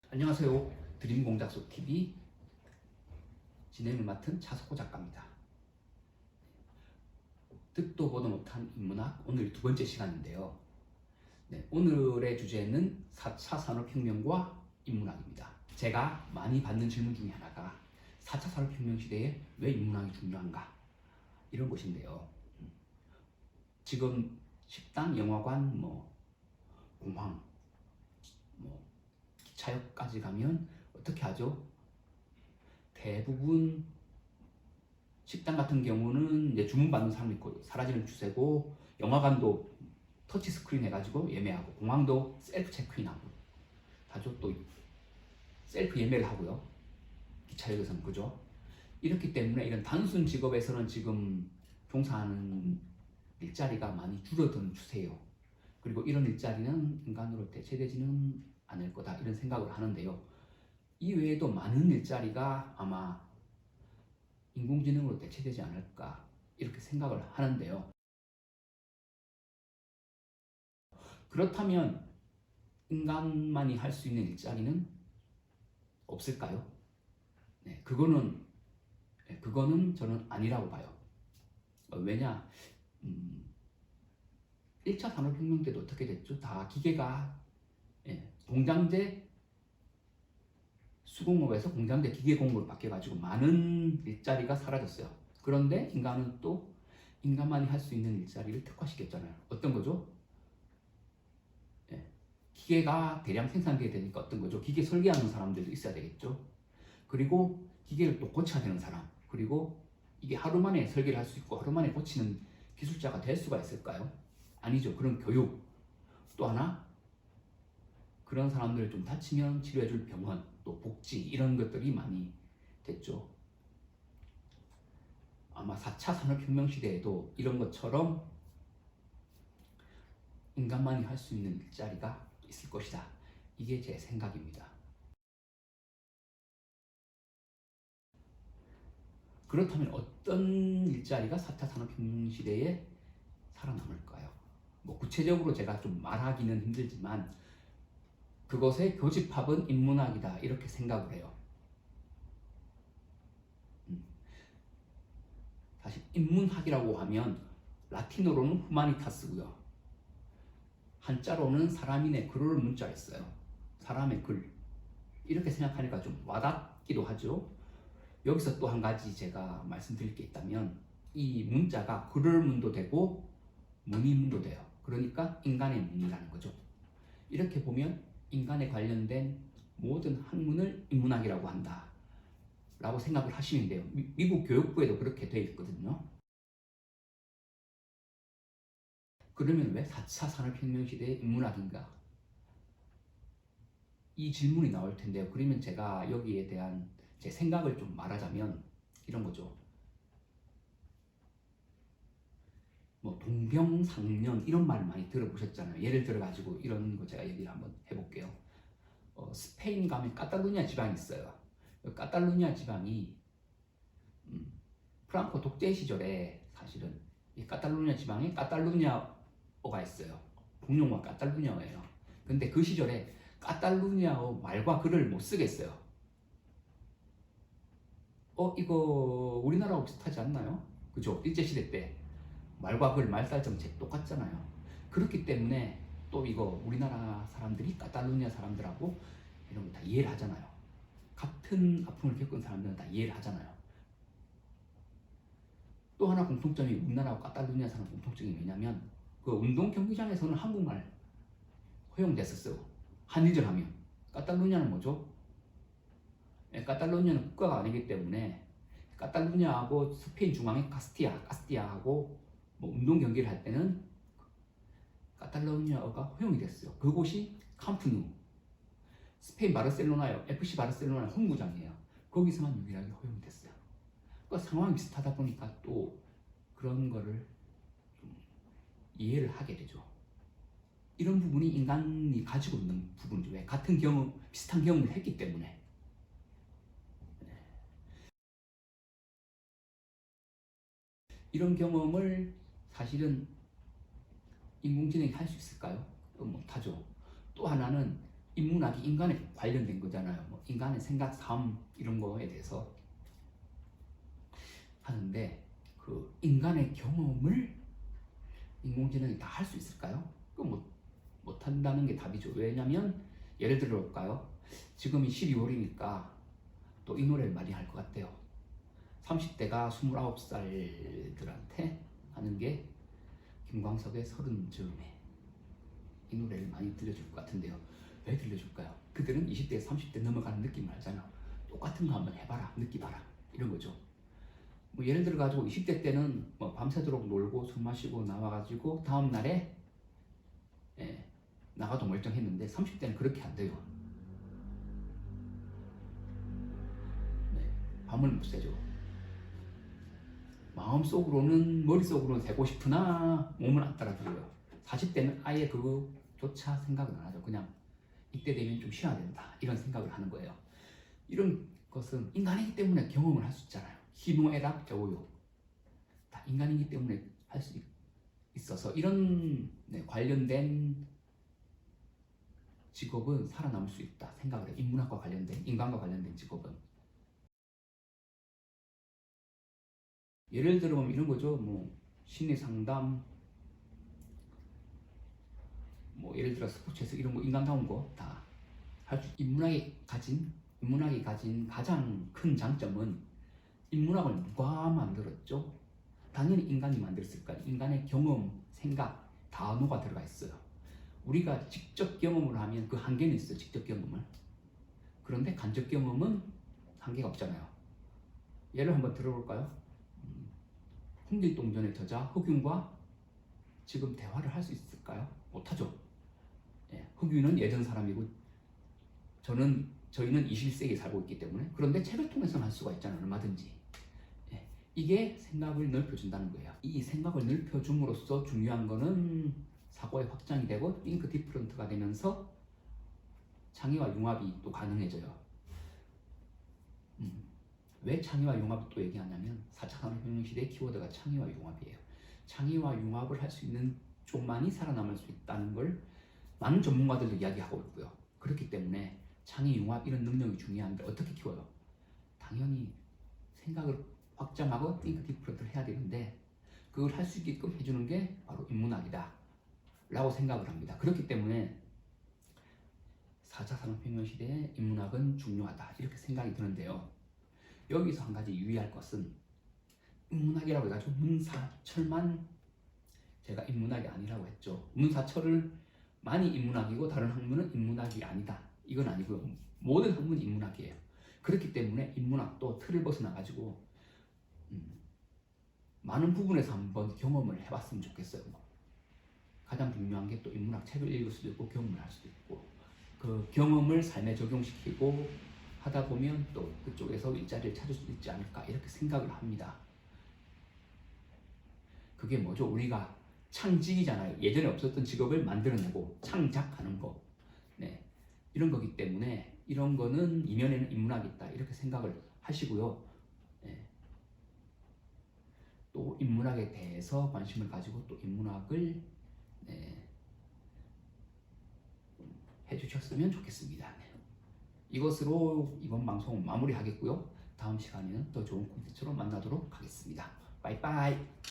안녕하세요. 드림공작소TV 진행을 맡은 차석호 작가입니다. 듣도 보도 못한 인문학 오늘 두 번째 시간인데요. 오늘의 주제는 4차 산업혁명과 인문학입니다. 제가 많이 받는 질문 중에 하나가 4차 산업혁명 시대에 왜 인문학이 중요한가? 이런 것인데요. 지금 식당, 영화관, 공항, 기차역까지 가면 어떻게 하죠? 대부분 식당 같은 경우는 이제 주문받는 사람이 있고 사라지는 추세고, 영화관도 터치 스크린 해가지고 예매하고, 공항도 셀프 체크인하고 다죠. 또 셀프 예매를 하고요. 기차역에서는 그죠. 이렇기 때문에 이런 단순 직업에서는 지금 종사하는 일자리가 많이 줄어드는 추세예요. 그리고 이런 일자리는 인간으로 대체되지는 않을 거다, 이런 생각을 하는데요. 이 외에도 많은 일자리가 아마 인공지능으로 대체되지 않을까, 이렇게 생각을 하는데요. 그렇다면 인간만이 할 수 있는 일자리는 없을까요? 그거는 저는 아니라고 봐요. 왜냐, 1차 산업혁명 때도 어떻게 됐죠? 다 기계가, 공장제 수공업에서 공장제 기계공업으로 바뀌어가지고 많은 일자리가 사라졌어요. 그런데 인간은 또 인간만이 할 수 있는 일자리를 특화시켰잖아요. 어떤 거죠? 기계가 대량 생산되게 되니까 어떤 거죠? 기계 설계하는 사람들도 있어야 되겠죠. 그리고 기계를 또 고쳐야 되는 사람, 그리고 이게 하루 만에 설계를 할 수 있고 하루 만에 고치는 기술자가 될 수가 있을까요? 아니죠. 그런 교육, 또 하나 그런 사람들을 좀 다치면 치료해줄 병원, 또 복지, 이런 것들이 많이 됐죠. 아마 4차 산업혁명 시대에도 이런 것처럼 인간만이 할 수 있는 일자리가 있을 것이다. 이게 제 생각입니다. 그렇다면 어떤 일자리가 4차 산업혁명 시대에 살아남을까요? 구체적으로 제가 좀 말하기는 힘들지만 그것의 교집합은 인문학이다, 이렇게 생각을 해요. 사실 인문학이라고 하면 라틴어로는 후마니타스고요. 한자로는 사람인의 글을 문자를 써요. 사람의 글. 이렇게 생각하니까 좀 와닿기도 하죠. 여기서 또 한 가지 제가 말씀드릴 게 있다면, 이 문자가 글을 문도 되고 문이 문도 돼요. 그러니까 인간의 문이라는 거죠. 이렇게 보면 인간에 관련된 모든 학문을 인문학이라고 한다 라고 생각을 하시면 돼요. 미국 교육부에도 그렇게 되어 있거든요. 그러면 왜 4차 산업혁명 시대에 인문학인가? 이 질문이 나올 텐데요. 그러면 제가 여기에 대한 제 생각을 좀 말하자면 이런 거죠. 동병상련, 이런 말 많이 들어보셨잖아요. 예를 들어가지고 이런 거 제가 얘기를 한번 해볼게요. 스페인 가면 카탈루냐 지방이 있어요. 카탈루냐 지방이 프랑코 독재 시절에 사실은 이 카탈루냐 지방에 카탈루냐어가 있어요. 공용어 카탈루냐어예요. 근데 그 시절에 카탈루냐어 말과 글을 못 쓰겠어요. 이거 우리나라하고 비슷하지 않나요? 그죠? 일제시대 때 말과 글, 말살 정책 똑같잖아요. 그렇기 때문에 또 이거 우리나라 사람들이 카탈루냐 사람들하고 이런 거 다 이해를 하잖아요. 같은 아픔을 겪은 사람들은 다 이해를 하잖아요. 또 하나 공통점이 우리나라와 카탈루냐 사람 공통점이 뭐냐면, 그 운동 경기장에서는 한국말 허용됐었어요. 한일전 하면. 카탈루냐는 뭐죠? 카탈루냐는 국가가 아니기 때문에 카탈루냐하고 스페인 중앙의 카스티아하고 운동 경기를 할 때는 카탈루냐어가 허용이 됐어요. 그곳이 캄프누, 스페인 바르셀로나요. FC 바르셀로나 홈구장이에요. 거기서만 유일하게 허용이 됐어요. 그러니까 상황이 비슷하다 보니까 또 그런 거를 좀 이해를 하게 되죠. 이런 부분이 인간이 가지고 있는 부분이죠. 왜? 같은 경험, 비슷한 경험을 했기 때문에. 이런 경험을 사실은 인공지능이 할 수 있을까요? 못하죠. 또 하나는 인문학이 인간에 관련된 거잖아요. 뭐 인간의 생각, 삶 이런 거에 대해서 하는데 그 인간의 경험을 인공지능이 다 할 수 있을까요? 그건 못한다는 게 답이죠. 왜냐면 예를 들어 볼까요? 지금이 12월이니까 또 이 노래를 많이 할 것 같아요. 30대가 29살들한테 하는 게 김광석의 30즈음에 이 노래를 많이 들려줄 것 같은데요. 왜 들려줄까요? 그들은 20대, 30대 넘어가는 느낌을 알잖아. 똑같은 거 한번 해봐라, 느끼봐라 이런 거죠. 뭐 예를 들어 가지고 20대 때는 뭐 밤새도록 놀고 술 마시고 나와가지고 다음 날에 나가도 멀쩡했는데 30대는 그렇게 안 돼요. 네, 밤을 못 새죠. 마음속으로는 머릿속으로는 새고 싶으나 몸은 안 따라들어요. 40대는 아예 그거조차 생각을 안 하죠. 그냥 이때 되면 좀 쉬어야 된다 이런 생각을 하는 거예요. 이런 것은 인간이기 때문에 경험을 할 수 있잖아요. 희노애락 저우욕 다 인간이기 때문에 할 수 있어서 이런 관련된 직업은 살아남을 수 있다 생각을 해요. 인문학과 관련된 인간과 관련된 직업은 예를 들어 이런 거죠. 뭐 심리 상담 뭐 예를 들어 스포츠에서 이런 거 인간다운 거 다 할 수. 인문학이 가진 가장 큰 장점은 인문학을 누가 만들었죠? 당연히 인간이 만들었을까요? 인간의 경험, 생각 다 녹아 들어가 있어요. 우리가 직접 경험을 하면 그 한계는 있어요. 직접 경험을. 그런데 간접 경험은 한계가 없잖아요. 예를 한번 들어볼까요? 홍길동전의 저자 흑윤과 지금 대화를 할 수 있을까요? 못하죠. 흑윤은 예전 사람이고 저희는 21세기에 살고 있기 때문에. 그런데 책을 통해서는 할 수가 있잖아요. 얼마든지. 이게 생각을 넓혀준다는 거예요. 이 생각을 넓혀줌으로써 중요한 거는 사고의 확장이 되고 띵크 디프런트가 되면서 창의와 융합이 또 가능해져요. 왜 창의와 융합을 또 얘기하냐면 4차 산업혁명 시대의 키워드가 창의와 융합이에요. 창의와 융합을 할 수 있는 쪽만이 살아남을 수 있다는 걸 많은 전문가들도 이야기하고 있고요. 그렇기 때문에 창의, 융합 이런 능력이 중요한데 어떻게 키워요? 당연히 생각을 확장하고 띵크 디프런트를 해야 되는데 그걸 할 수 있게끔 해주는 게 바로 인문학이다 라고 생각을 합니다. 그렇기 때문에 4차 산업혁명 시대에 인문학은 중요하다 이렇게 생각이 드는데요. 여기서 한 가지 유의할 것은 인문학이라고 해가지고 문사철만 제가 인문학이 아니라고 했죠. 문사철을 많이 인문학이고 다른 학문은 인문학이 아니다. 이건 아니고요. 모든 학문이 인문학이에요. 그렇기 때문에 인문학도 틀을 벗어나가지고 많은 부분에서 한번 경험을 해봤으면 좋겠어요. 가장 중요한 게 또 인문학 책을 읽을 수도 있고 경험을 할 수도 있고 그 경험을 삶에 적용시키고 하다 보면 또 그쪽에서 일자리를 찾을 수 있지 않을까 이렇게 생각을 합니다. 그게 뭐죠? 우리가 창직이잖아요. 예전에 없었던 직업을 만들어내고 창작하는 거. 네. 이런 거기 때문에 이런 거는 이면에는 인문학이 있다 이렇게 생각을 하시고요. 네. 또 인문학에 대해서 관심을 가지고 또 인문학을 해주셨으면 좋겠습니다. 네. 이것으로 이번 방송 마무리하겠고요. 다음 시간에는 더 좋은 콘텐츠로 만나도록 하겠습니다. 빠이빠이.